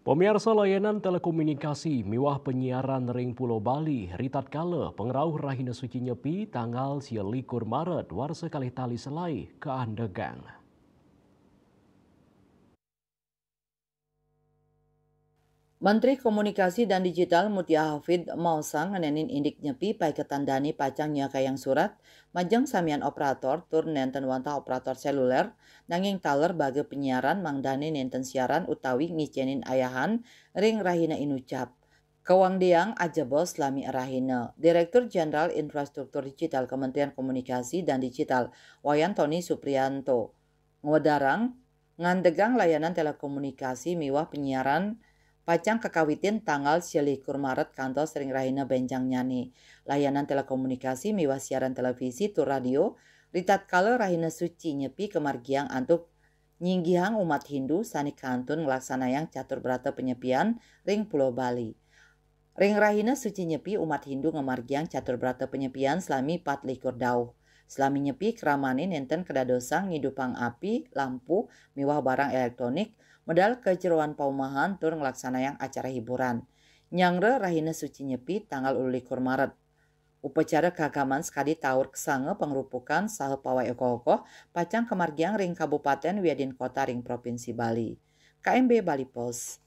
Pemirsa layanan telekomunikasi miwah penyiaran ring Pulau Bali ritat kala pengrauh Rahina Suci Nyepi tanggal 21 Maret warsa kalih tali selai ke Andegang. Menteri Komunikasi dan Digital Mutia Hafid mausang ngenenin indik nyepi pai ketandani pacangnya kayang surat majeng samian operator tur nenten wantah operator seluler nanging taler bage penyiaran mangdani nenten siaran utawi ngicenin ayahan ring Rahina Inucap. Kewang diang aja bos lami Rahina. Direktur Jenderal Infrastruktur Digital Kementerian Komunikasi dan Digital Wayan Tony Supriyanto ngodarang ngandegang layanan telekomunikasi miwah penyiaran pacang kekawitin tanggal 21 Maret kantor sering Rahina Benjang Nyani. Layanan telekomunikasi miwah siaran televisi tur radio ritat kala Rahina Suci nyepi kemargiang antuk nyinggihang umat Hindu sani kantun ngelaksanayang catur berata penyepian ring Pulau Bali. Ring Rahina Suci nyepi umat Hindu ngemargiang catur berata penyepian selami 4 dauh. Selami nyepi keramani nenten kedadosang ngidupang api, lampu, miwah barang elektronik, medal kejeroan paumahan tur ngelaksanayang acara hiburan. Nyangre Rahina Suci nyepi tanggal 21 Maret. Upacara keagamaan sekali taur kesange pengrupukan saha pawai oko-oko pacang kemargiang ring Kabupaten Wiadin Kota ring Provinsi Bali. KMB Bali Pos.